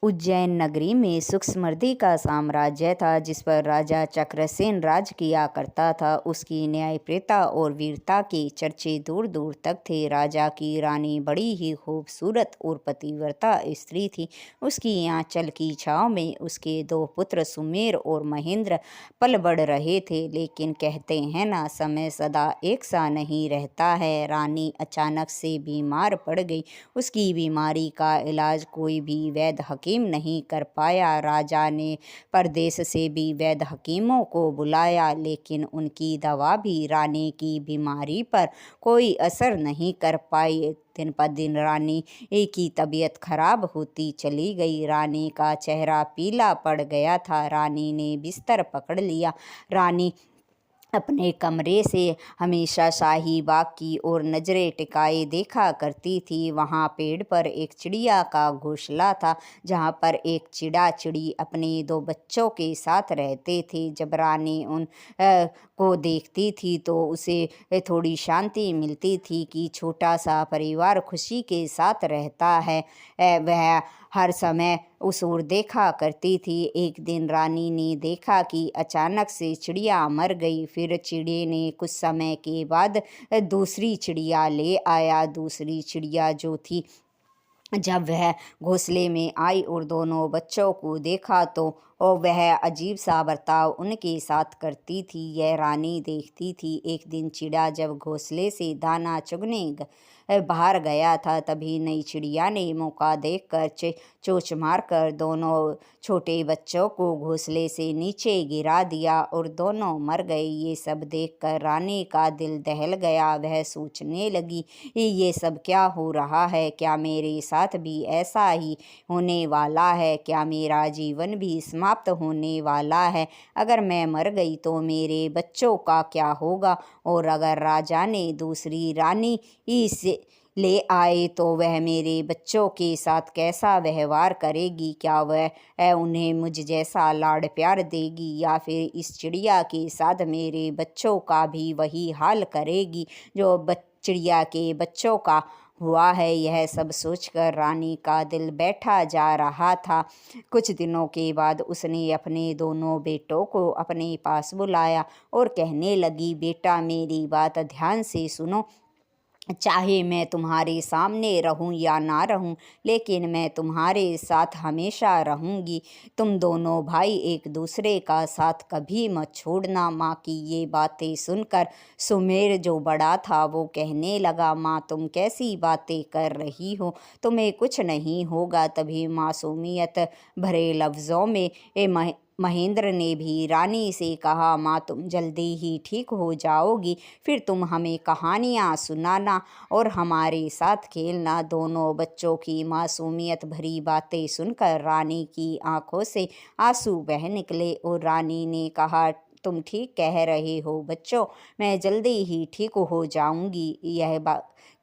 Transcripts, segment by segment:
उज्जैन नगरी में सुख समृद्धि का साम्राज्य था, जिस पर राजा चक्रसेन राज किया करता था। उसकी न्यायप्रियता और वीरता के चर्चे दूर दूर तक थे। राजा की रानी बड़ी ही खूबसूरत और पतिव्रता स्त्री थी। उसकी आंचल की छाँव में उसके 2 पुत्र सुमेर और महेंद्र पल बढ़ रहे थे। लेकिन कहते हैं ना, समय सदा एक सा नहीं रहता है। रानी अचानक से बीमार पड़ गई। उसकी बीमारी का इलाज कोई भी वैद्य हकीम नहीं कर पाया। राजा ने परदेश से भी वैद्य हकीमों को बुलाया, लेकिन उनकी दवा भी रानी की बीमारी पर कोई असर नहीं कर पाई। दिन पर दिन रानी की तबीयत खराब होती चली गई। रानी का चेहरा पीला पड़ गया था। रानी ने बिस्तर पकड़ लिया। रानी अपने कमरे से हमेशा शाही बाग की ओर नजरें टिकाए देखा करती थी। वहाँ पेड़ पर एक चिड़िया का घोंसला था, जहाँ पर एक चिड़ी अपने 2 बच्चों के साथ रहते थे। जब रानी उन को देखती थी तो उसे थोड़ी शांति मिलती थी कि छोटा सा परिवार खुशी के साथ रहता है। वह हर समय उस ओर देखा करती थी। एक दिन रानी ने देखा कि अचानक से चिड़िया मर गई। फिर चिड़िया ने कुछ समय के बाद दूसरी चिड़िया ले आया। दूसरी चिड़िया जो थी, जब वह घोंसले में आई और दोनों बच्चों को देखा तो वह अजीब सा बर्ताव उनके साथ करती थी। यह रानी देखती थी। एक दिन चिड़ा जब घोंसले से दाना चुगने बाहर गया था, तभी नई चिड़िया ने मौका देखकर चोंच मारकर दोनों छोटे बच्चों को घोंसले से नीचे गिरा दिया और दोनों मर गए। ये सब देखकर रानी का दिल दहल गया। वह सोचने लगी, ये सब क्या हो रहा है? क्या मेरे साथ भी ऐसा ही होने वाला है? क्या मेरा जीवन भी समाप्त होने वाला है? अगर मैं मर गई तो मेरे बच्चों का क्या होगा? और अगर राजा ने दूसरी रानी से ले आए तो वह मेरे बच्चों के साथ कैसा व्यवहार करेगी? क्या वह उन्हें मुझ जैसा लाड़ प्यार देगी, या फिर इस चिड़िया के साथ मेरे बच्चों का भी वही हाल करेगी जो चिड़िया के बच्चों का हुआ है? यह सब सोचकर रानी का दिल बैठा जा रहा था। कुछ दिनों के बाद उसने अपने दोनों बेटों को अपने पास बुलाया और कहने लगी, बेटा मेरी बात ध्यान से सुनो। चाहे मैं तुम्हारे सामने रहूं या ना रहूं, लेकिन मैं तुम्हारे साथ हमेशा रहूंगी। तुम दोनों भाई एक दूसरे का साथ कभी मत छोड़ना। माँ की ये बातें सुनकर सुमेर जो बड़ा था वो कहने लगा, माँ तुम कैसी बातें कर रही हो? तुम्हें कुछ नहीं होगा। तभी मासूमियत भरे लफ्ज़ों में महेंद्र ने भी रानी से कहा, माँ तुम जल्दी ही ठीक हो जाओगी, फिर तुम हमें कहानियाँ सुनाना और हमारे साथ खेलना। दोनों बच्चों की मासूमियत भरी बातें सुनकर रानी की आंखों से आंसू बह निकले और रानी ने कहा, तुम ठीक कह रहे हो बच्चों, मैं जल्दी ही ठीक हो जाऊंगी। यह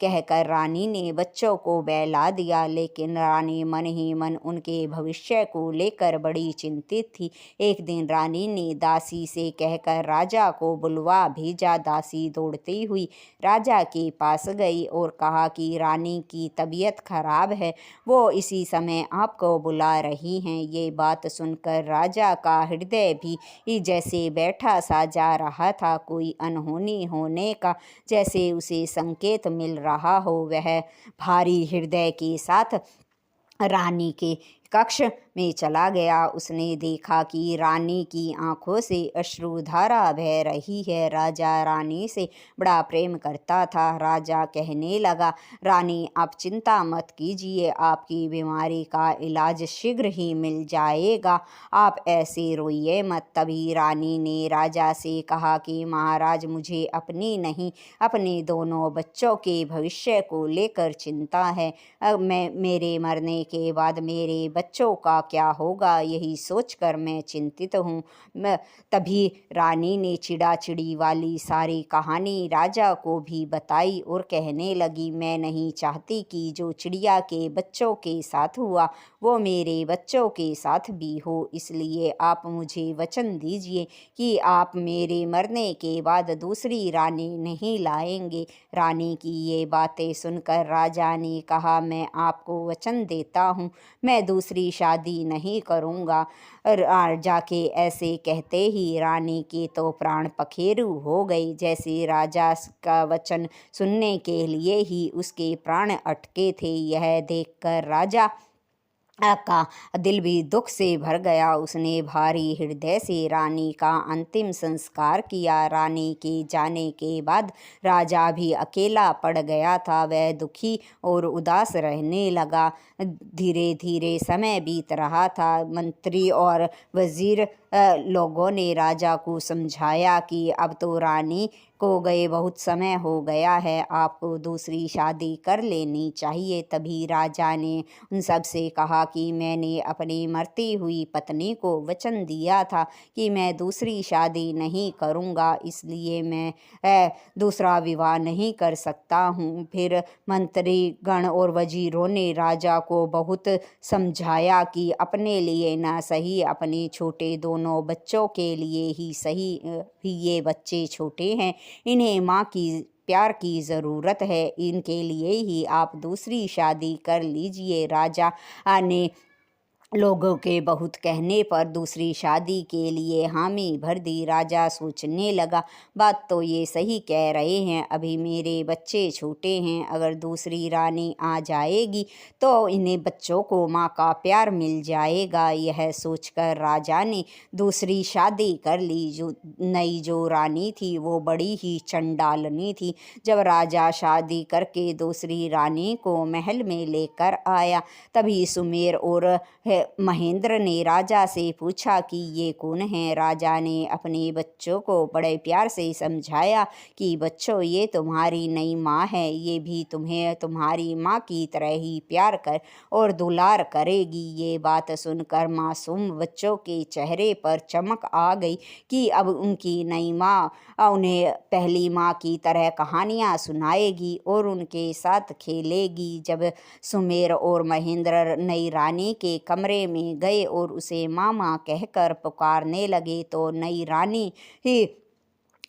कहकर रानी ने बच्चों को बहला दिया, लेकिन रानी मन ही मन उनके भविष्य को लेकर बड़ी चिंतित थी। एक दिन रानी ने दासी से कहकर राजा को बुलवा भेजा। दासी दौड़ती हुई राजा के पास गई और कहा कि रानी की तबीयत खराब है, वो इसी समय आपको बुला रही हैं। ये बात सुनकर राजा का हृदय भी जैसे बैठा सा जा रहा था। कोई अनहोनी होने का जैसे उसे संकेत मिल रहा हो। वह भारी हृदय के साथ रानी के कक्ष में चला गया। उसने देखा कि रानी की आंखों से अश्रुधारा बह रही है। राजा रानी से बड़ा प्रेम करता था। राजा कहने लगा, रानी आप चिंता मत कीजिए, आपकी बीमारी का इलाज शीघ्र ही मिल जाएगा, आप ऐसे रोइए मत। तभी रानी ने राजा से कहा कि महाराज मुझे अपनी नहीं, अपने दोनों बच्चों के भविष्य को लेकर चिंता है। मेरे मरने के बाद मेरे बच्चों का क्या होगा, यही सोचकर मैं चिंतित हूँ। तभी रानी ने चिड़ाचिड़ी वाली सारी कहानी राजा को भी बताई और कहने लगी, मैं नहीं चाहती कि जो चिड़िया के बच्चों के साथ हुआ वो मेरे बच्चों के साथ भी हो, इसलिए आप मुझे वचन दीजिए कि आप मेरे मरने के बाद दूसरी रानी नहीं लाएंगे। रानी की ये बातें सुनकर राजा ने कहा, मैं आपको वचन देता हूँ, मैं दूसरी शादी नहीं करूँगा। राजा के ऐसे कहते ही रानी के तो प्राण पखेरु हो गए। जैसे राजा का वचन सुनने के लिए ही उसके प्राण अटके थे, यह देखकर राजा का दिल भी दुख से भर गया। उसने भारी हृदय से रानी का अंतिम संस्कार किया। रानी के जाने के बाद राजा भी अकेला पड़ गया था। वह दुखी और उदास रहने लगा। धीरे धीरे समय बीत रहा था। मंत्री और वजीर लोगों ने राजा को समझाया कि अब तो रानी को गए बहुत समय हो गया है, आपको दूसरी शादी कर लेनी चाहिए। तभी राजा ने उन सब से कहा कि मैंने अपनी मरती हुई पत्नी को वचन दिया था कि मैं दूसरी शादी नहीं करूँगा, इसलिए मैं दूसरा विवाह नहीं कर सकता हूँ। फिर मंत्रीगण और वजीरों ने राजा को बहुत समझाया कि अपने लिए ना सही, अपने छोटे दोनों बच्चों के लिए ही सही, ये बच्चे छोटे हैं, इन्हें माँ की प्यार की ज़रूरत है, इनके लिए ही आप दूसरी शादी कर लीजिए। राजा ने लोगों के बहुत कहने पर दूसरी शादी के लिए हामी भर दी। राजा सोचने लगा, बात तो ये सही कह रहे हैं, अभी मेरे बच्चे छोटे हैं, अगर दूसरी रानी आ जाएगी तो इन्हें बच्चों को माँ का प्यार मिल जाएगा। यह सोचकर राजा ने दूसरी शादी कर ली। जो रानी थी वो बड़ी ही चंडालनी थी। जब राजा शादी करके दूसरी रानी को महल में लेकर आया, तभी सुमेर और महेंद्र ने राजा से पूछा कि ये कौन है। राजा ने अपने बच्चों को बड़े प्यार से समझाया कि बच्चों, ये तुम्हारी नई माँ है, ये भी तुम्हें तुम्हारी माँ की तरह ही प्यार कर और दुलार करेगी। ये बात सुनकर मासूम बच्चों के चेहरे पर चमक आ गई कि अब उनकी नई माँ उन्हें पहली माँ की तरह कहानियाँ सुनाएगी और उनके साथ खेलेगी। जब सुमेर और महेंद्र नई रानी के कमरे में गए और उसे मामा कहकर पुकारने लगे, तो नई रानी ही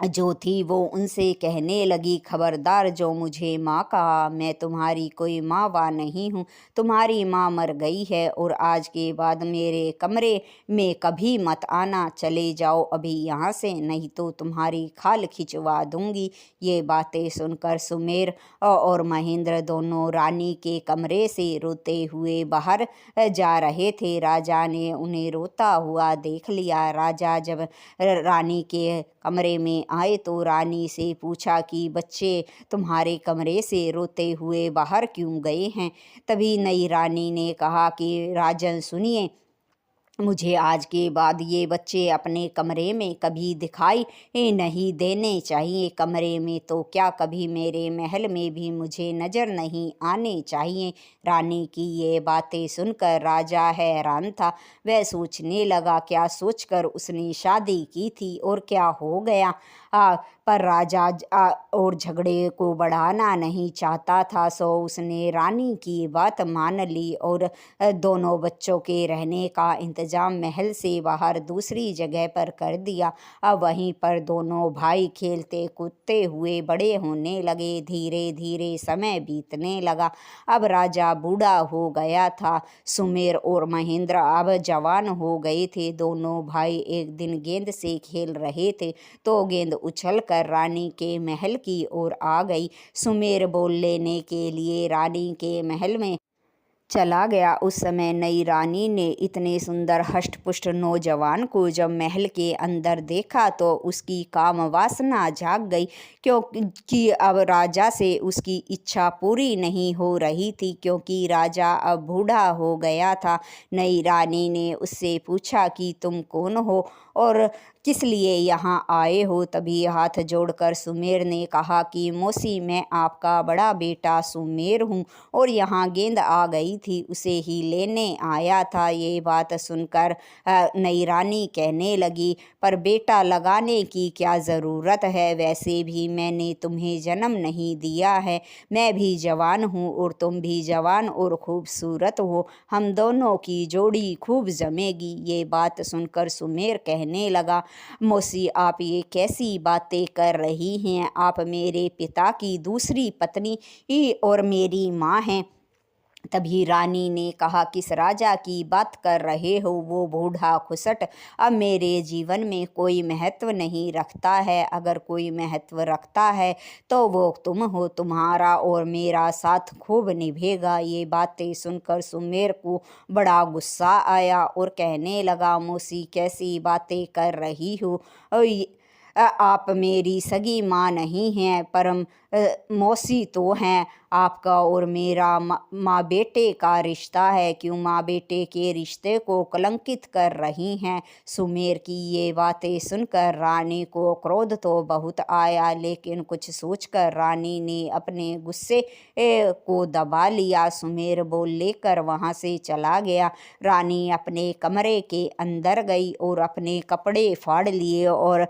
जो थी वो उनसे कहने लगी, खबरदार, जो मुझे माँ कहा, मैं तुम्हारी कोई माँ वा नहीं हूँ, तुम्हारी माँ मर गई है और आज के बाद मेरे कमरे में कभी मत आना, चले जाओ अभी यहाँ से, नहीं तो तुम्हारी खाल खिंचवा दूंगी। ये बातें सुनकर सुमेर और महेंद्र दोनों रानी के कमरे से रोते हुए बाहर जा रहे थे। राजा ने उन्हें रोता हुआ देख लिया। राजा जब रानी के कमरे में आए तो रानी से पूछा कि बच्चे तुम्हारे कमरे से रोते हुए बाहर क्यों गए हैं। तभी नई रानी ने कहा कि राजन सुनिए, मुझे आज के बाद ये बच्चे अपने कमरे में कभी दिखाई नहीं देने चाहिए। कमरे में तो क्या, कभी मेरे महल में भी मुझे नज़र नहीं आने चाहिए। रानी की ये बातें सुनकर राजा हैरान था। वह सोचने लगा, क्या सोचकर उसने शादी की थी और क्या हो गया। पर राजा और झगड़े को बढ़ाना नहीं चाहता था, सो उसने रानी की बात मान ली और दोनों बच्चों के रहने का इंतजाम महल से बाहर दूसरी जगह पर कर दिया। अब वहीं पर दोनों भाई खेलते कूदते हुए बड़े होने लगे। धीरे धीरे समय बीतने लगा। अब राजा बूढ़ा हो गया था। सुमेर और महेंद्र अब जवान हो गए थे। दोनों भाई एक दिन गेंद से खेल रहे थे तो गेंद उछलकर रानी के महल की ओर आ गई। सुमेर बोल लेने के लिए रानी के महल में चला गया। उस समय नई रानी ने इतने सुंदर हष्ट-पुष्ट नौजवान को जब महल के अंदर देखा तो उसकी काम वासना जाग गई, क्योंकि अब राजा से उसकी इच्छा पूरी नहीं हो रही थी, क्योंकि राजा अब बूढ़ा हो गया था। नई रानी ने उससे पूछा कि तुम कौन हो और किस लिए यहाँ आए हो। तभी हाथ जोड़कर सुमेर ने कहा कि मौसी, मैं आपका बड़ा बेटा सुमेर हूँ और यहाँ गेंद आ गई थी उसे ही लेने आया था। ये बात सुनकर नई रानी कहने लगी, पर बेटा लगाने की क्या ज़रूरत है, वैसे भी मैंने तुम्हें जन्म नहीं दिया है। मैं भी जवान हूँ और तुम भी जवान और खूबसूरत हो, हम दोनों की जोड़ी खूब जमेगी। ये बात सुनकर सुमेर कहने लगा, मौसी आप ये कैसी बातें कर रही हैं, आप मेरे पिता की दूसरी पत्नी और मेरी माँ हैं। तभी रानी ने कहा, किस राजा की बात कर रहे हो, वो बूढ़ा खुसट अब मेरे जीवन में कोई महत्व नहीं रखता है, अगर कोई महत्व रखता है तो वो तुम हो, तुम्हारा और मेरा साथ खूब निभेगा। ये बातें सुनकर सुमेर को बड़ा गुस्सा आया और कहने लगा, मौसी कैसी बातें कर रही हो, आप मेरी सगी माँ नहीं हैं, परम मौसी तो हैं। आपका और मेरा माँ बेटे का रिश्ता है, क्यों माँ बेटे के रिश्ते को कलंकित कर रही हैं। सुमेर की ये बातें सुनकर रानी को क्रोध तो बहुत आया, लेकिन कुछ सोचकर रानी ने अपने गुस्से को दबा लिया। सुमेर बोल लेकर वहाँ से चला गया। रानी अपने कमरे के अंदर गई और अपने कपड़े फाड़ लिए और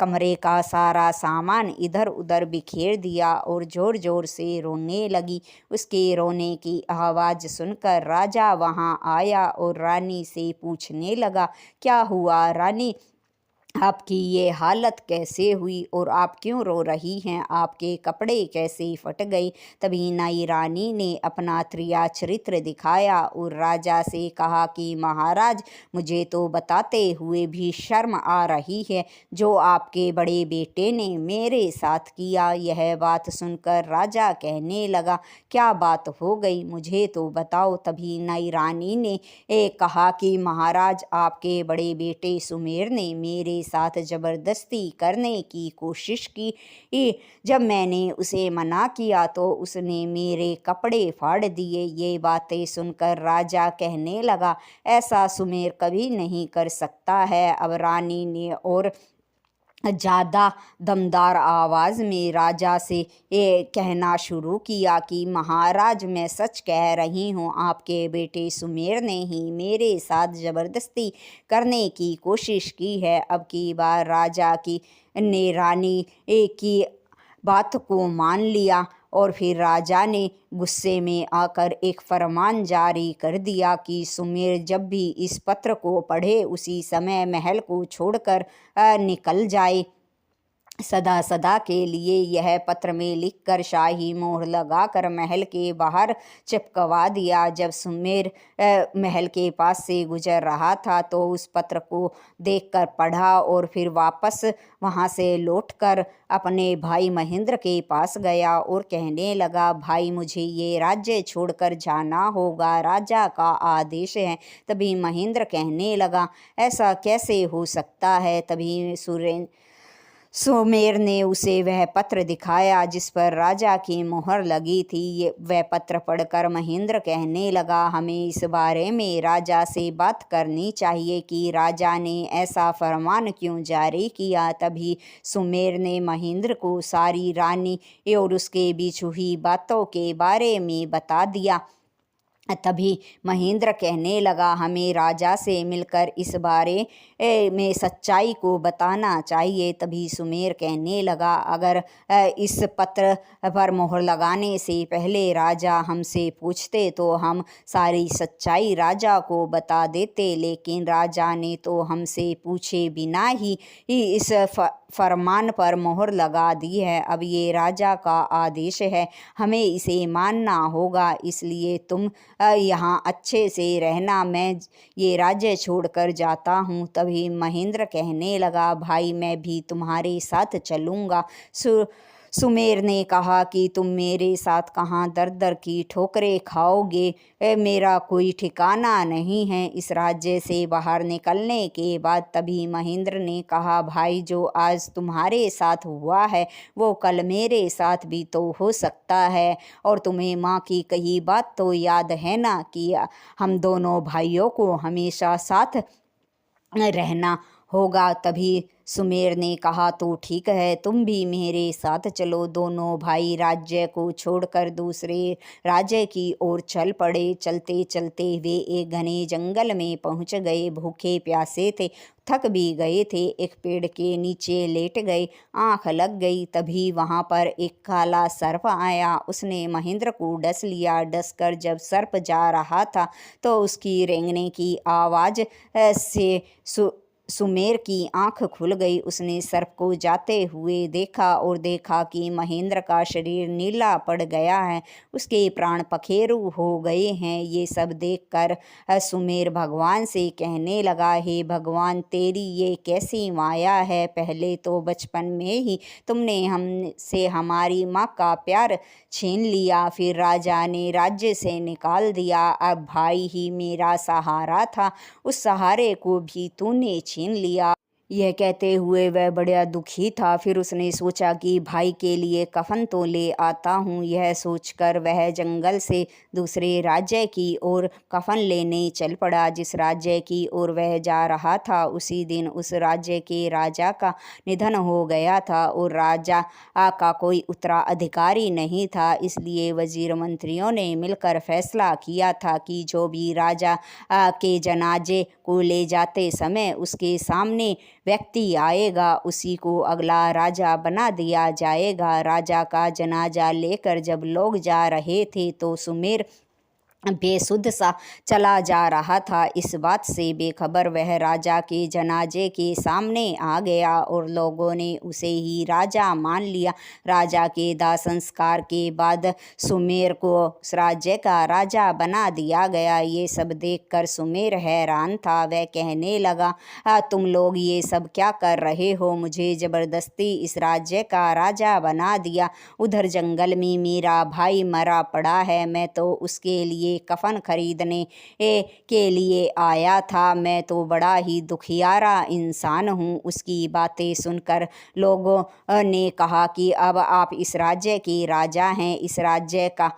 कमरे का सारा सामान इधर उधर बिखेर दिया और ज़ोर ज़ोर से रोने लगी। उसके रोने की आवाज़ सुनकर राजा वहाँ आया और रानी से पूछने लगा, क्या हुआ रानी, आपकी ये हालत कैसे हुई और आप क्यों रो रही हैं, आपके कपड़े कैसे फट गए। तभी नई रानी ने अपना त्रिया चरित्र दिखाया और राजा से कहा कि महाराज मुझे तो बताते हुए भी शर्म आ रही है, जो आपके बड़े बेटे ने मेरे साथ किया। यह बात सुनकर राजा कहने लगा, क्या बात हो गई, मुझे तो बताओ। तभी नई रानी ने कहा कि महाराज आपके बड़े बेटे सुमेर ने मेरे साथ ज़बरदस्ती करने की कोशिश की। जब मैंने उसे मना किया तो उसने मेरे कपड़े फाड़ दिए। ये बातें सुनकर राजा कहने लगा, ऐसा सुमेर कभी नहीं कर सकता है। अब रानी ने और ज़्यादा दमदार आवाज़ में राजा से ये कहना शुरू किया कि महाराज मैं सच कह रही हूँ, आपके बेटे सुमेर ने ही मेरे साथ ज़बरदस्ती करने की कोशिश की है। अब की बार राजा की ने रानी की बात को मान लिया और फिर राजा ने गुस्से में आकर एक फरमान जारी कर दिया कि सुमेर जब भी इस पत्र को पढ़े उसी समय महल को छोड़कर निकल जाए। सदा सदा के लिए यह पत्र में लिखकर शाही मोहर लगाकर महल के बाहर चिपकवा दिया। जब सुमेर महल के पास से गुजर रहा था तो उस पत्र को देखकर पढ़ा और फिर वापस वहां से लौटकर अपने भाई महेंद्र के पास गया और कहने लगा, भाई मुझे ये राज्य छोड़कर जाना होगा, राजा का आदेश है। तभी महेंद्र कहने लगा, ऐसा कैसे हो सकता है। तभी सुमेर ने उसे वह पत्र दिखाया जिस पर राजा की मोहर लगी थी। वह पत्र पढ़कर महेंद्र कहने लगा, हमें इस बारे में राजा से बात करनी चाहिए कि राजा ने ऐसा फरमान क्यों जारी किया। तभी सुमेर ने महेंद्र को सारी रानी और उसके बीच हुई बातों के बारे में बता दिया। तभी महेंद्र कहने लगा, हमें राजा से मिलकर इस बारे में सच्चाई को बताना चाहिए। तभी सुमेर कहने लगा, अगर इस पत्र पर मोहर लगाने से पहले राजा हमसे पूछते तो हम सारी सच्चाई राजा को बता देते, लेकिन राजा ने तो हमसे पूछे बिना ही इस फरमान पर मोहर लगा दी है। अब ये राजा का आदेश है, हमें इसे मानना होगा, इसलिए तुम यहाँ अच्छे से रहना, मैं ये राज्य छोड़कर जाता हूँ। तभी महेंद्र कहने लगा, भाई मैं भी तुम्हारे साथ चलूँगा। सुमेर ने कहा कि तुम मेरे साथ कहाँ दर दर की ठोकरें खाओगे, मेरा कोई ठिकाना नहीं है इस राज्य से बाहर निकलने के बाद। तभी महेंद्र ने कहा, भाई जो आज तुम्हारे साथ हुआ है वो कल मेरे साथ भी तो हो सकता है, और तुम्हें माँ की कही बात तो याद है ना कि हम दोनों भाइयों को हमेशा साथ रहना होगा। तभी सुमेर ने कहा, तो ठीक है, तुम भी मेरे साथ चलो। दोनों भाई राज्य को छोड़कर दूसरे राज्य की ओर चल पड़े। चलते चलते वे एक घने जंगल में पहुंच गए। भूखे प्यासे थे, थक भी गए थे। एक पेड़ के नीचे लेट गए, आंख लग गई। तभी वहां पर एक काला सर्प आया। उसने महेंद्र को डस लिया। डसकर जब सर्प जा रहा था तो उसकी रेंगने की आवाज़ से सुमेर की आंख खुल गई। उसने सर्प को जाते हुए देखा और देखा कि महेंद्र का शरीर नीला पड़ गया है, उसके प्राण पखेरु हो गए हैं। ये सब देखकर सुमेर भगवान से कहने लगा, हे भगवान, तेरी ये कैसी माया है। पहले तो बचपन में ही तुमने हमसे हमारी माँ का प्यार छीन लिया, फिर राजा ने राज्य से निकाल दिया। अब भाई ही मेरा सहारा था, उस सहारे को भी तूने छीन लिया। यह कहते हुए वह बड़ा दुखी था। फिर उसने सोचा कि भाई के लिए कफन तो ले आता हूँ। यह सोचकर वह जंगल से दूसरे राज्य की ओर कफन लेने चल पड़ा। जिस राज्य की ओर वह जा रहा था उसी दिन उस राज्य के राजा का निधन हो गया था और राजा का कोई उत्तराधिकारी नहीं था। इसलिए वजीर मंत्रियों ने मिलकर फैसला किया था कि जो भी राजा के जनाजे को ले जाते समय उसके सामने व्यक्ति आएगा, उसी को अगला राजा बना दिया जाएगा। राजा का जनाजा लेकर जब लोग जा रहे थे तो सुमेर बेसुध सा चला जा रहा था। इस बात से बेखबर वह राजा के जनाजे के सामने आ गया और लोगों ने उसे ही राजा मान लिया। राजा के दाह संस्कार के बाद सुमेर को उस राज्य का राजा बना दिया गया। ये सब देखकर सुमेर हैरान था। वह कहने लगा, तुम लोग ये सब क्या कर रहे हो? मुझे ज़बरदस्ती इस राज्य का राजा बना दिया। उधर जंगल में मेरा भाई मरा पड़ा है, मैं तो उसके लिए कफन खरीदने के लिए आया था। मैं तो बड़ा ही दुखियारा इंसान हूँ। उसकी बातें सुनकर लोगों ने कहा कि अब आप इस राज्य के राजा हैं, इस राज्य का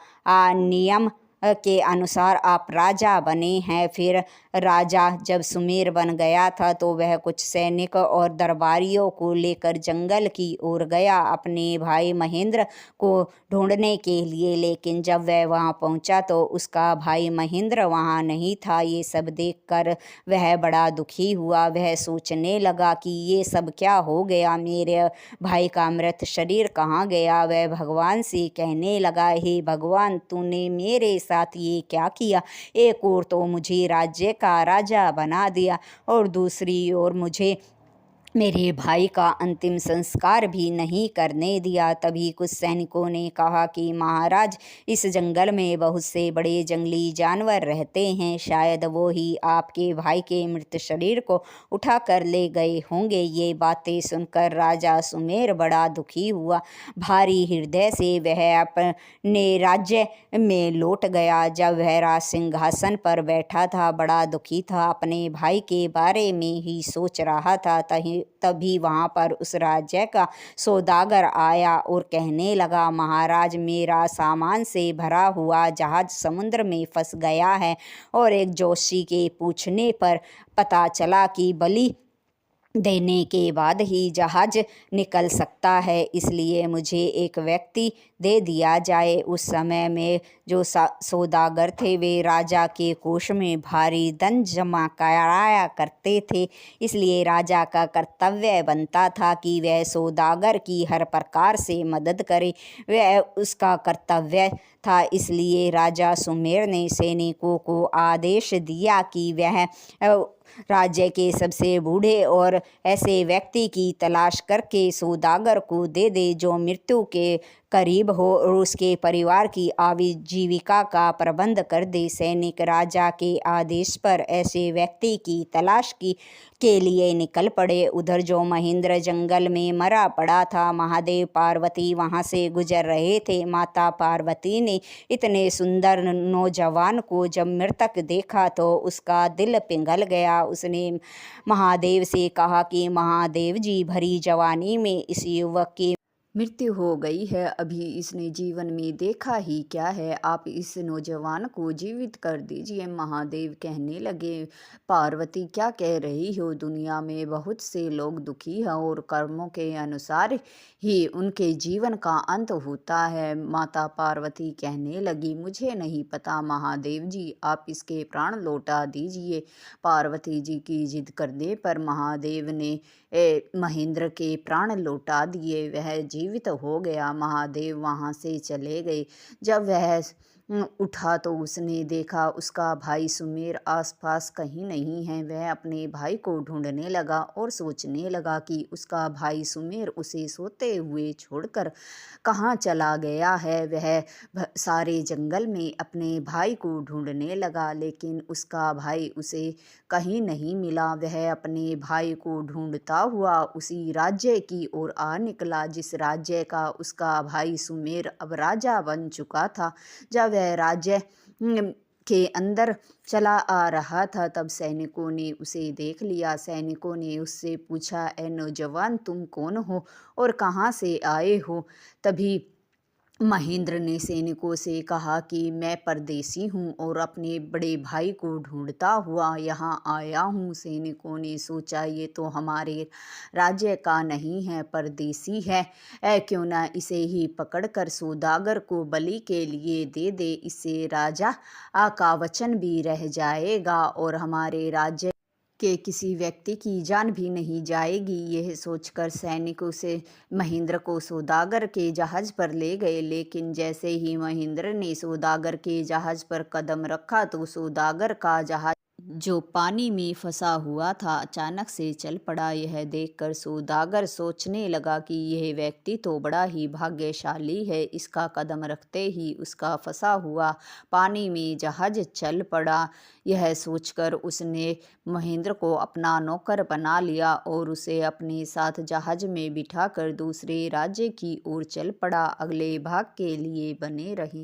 नियम के अनुसार आप राजा बने हैं। फिर राजा जब सुमेर बन गया था तो वह कुछ सैनिक और दरबारियों को लेकर जंगल की ओर गया अपने भाई महेंद्र को ढूंढने के लिए। लेकिन जब वह वहां पहुंचा तो उसका भाई महेंद्र वहां नहीं था। ये सब देखकर वह बड़ा दुखी हुआ। वह सोचने लगा कि ये सब क्या हो गया, मेरे भाई का मृत शरीर कहाँ गया। वह भगवान से कहने लगा, हे भगवान, तूने मेरे साथ ये क्या किया? एक ओर तो मुझे राज्य का राजा बना दिया और दूसरी ओर मुझे मेरे भाई का अंतिम संस्कार भी नहीं करने दिया। तभी कुछ सैनिकों ने कहा कि महाराज, इस जंगल में बहुत से बड़े जंगली जानवर रहते हैं, शायद वो ही आपके भाई के मृत शरीर को उठा कर ले गए होंगे। ये बातें सुनकर राजा सुमेर बड़ा दुखी हुआ। भारी हृदय से वह अपने राज्य में लौट गया। जब वह राज सिंहासन पर बैठा था, बड़ा दुखी था, अपने भाई के बारे में ही सोच रहा था। तभी वहां पर उस राज्य का सौदागर आया और कहने लगा, महाराज, मेरा सामान से भरा हुआ जहाज समुद्र में फंस गया है और एक जोशी के पूछने पर पता चला कि बलि देने के बाद ही जहाज निकल सकता है, इसलिए मुझे एक व्यक्ति दे दिया जाए। उस समय में जो सौदागर थे वे राजा के कोष में भारी धन जमा कराया करते थे, इसलिए राजा का कर्तव्य बनता था कि वह सौदागर की हर प्रकार से मदद करे। वह उसका कर्तव्य था। इसलिए राजा सुमेर ने सैनिकों को आदेश दिया कि वह राज्य के सबसे बूढ़े और ऐसे व्यक्ति की तलाश करके सौदागर को दे दे जो मृत्यु के करीब हो और उसके परिवार की आजीविका का प्रबंध कर दे। सैनिक राजा के आदेश पर ऐसे व्यक्ति की तलाश के लिए निकल पड़े। उधर जो महेंद्र जंगल में मरा पड़ा था, महादेव पार्वती वहां से गुजर रहे थे। माता पार्वती ने इतने सुंदर नौजवान को जब मृतक देखा तो उसका दिल पिघल गया। उसने महादेव से कहा कि महादेव जी, भरी जवानी में इस युवक की मृत्यु हो गई है, अभी इसने जीवन में देखा ही क्या है, आप इस नौजवान को जीवित कर दीजिए। महादेव कहने लगे, पार्वती क्या कह रही हो, दुनिया में बहुत से लोग दुखी हैं और कर्मों के अनुसार ही उनके जीवन का अंत होता है। माता पार्वती कहने लगी, मुझे नहीं पता महादेव जी, आप इसके प्राण लौटा दीजिए। पार्वती जी की जिद करने पर महादेव ने महेंद्र के प्राण लौटा दिए, वह जीवित हो गया। महादेव वहाँ से चले गए। जब वह उठा तो उसने देखा उसका भाई सुमेर आसपास कहीं नहीं है। वह अपने भाई को ढूंढने लगा और सोचने लगा कि उसका भाई सुमेर उसे सोते हुए छोड़कर कहाँ चला गया है। वह सारे जंगल में अपने भाई को ढूंढने लगा, लेकिन उसका भाई उसे कहीं नहीं मिला। वह अपने भाई को ढूंढता हुआ उसी राज्य की ओर आ निकला जिस राज्य का उसका भाई सुमेर अब राजा बन चुका था। जब वह राज्य के अंदर चला आ रहा था, तब सैनिकों ने उसे देख लिया। सैनिकों ने उससे पूछा, ए नौजवान, तुम कौन हो और कहाँ से आए हो? तभी महेंद्र ने सैनिकों से कहा कि मैं परदेसी हूँ और अपने बड़े भाई को ढूंढता हुआ यहाँ आया हूँ। सैनिकों ने सोचा, ये तो हमारे राज्य का नहीं है, परदेसी है। क्यों ना इसे ही पकड़कर सौदागर को बलि के लिए दे दे, इससे राजा का वचन भी रह जाएगा और हमारे राज्य के किसी व्यक्ति की जान भी नहीं जाएगी। यह सोचकर सैनिक उसे महेंद्र को सौदागर के जहाज पर ले गए, लेकिन जैसे ही महेंद्र ने सौदागर के जहाज पर कदम रखा तो सौदागर का जहाज जो पानी में फंसा हुआ था अचानक से चल पड़ा। यह देखकर सौदागर सोचने लगा कि यह व्यक्ति तो बड़ा ही भाग्यशाली है, इसका कदम रखते ही उसका फंसा हुआ पानी में जहाज चल पड़ा। यह सोचकर उसने महेंद्र को अपना नौकर बना लिया और उसे अपने साथ जहाज में बिठाकर दूसरे राज्य की ओर चल पड़ा। अगले भाग के लिए बने रहें।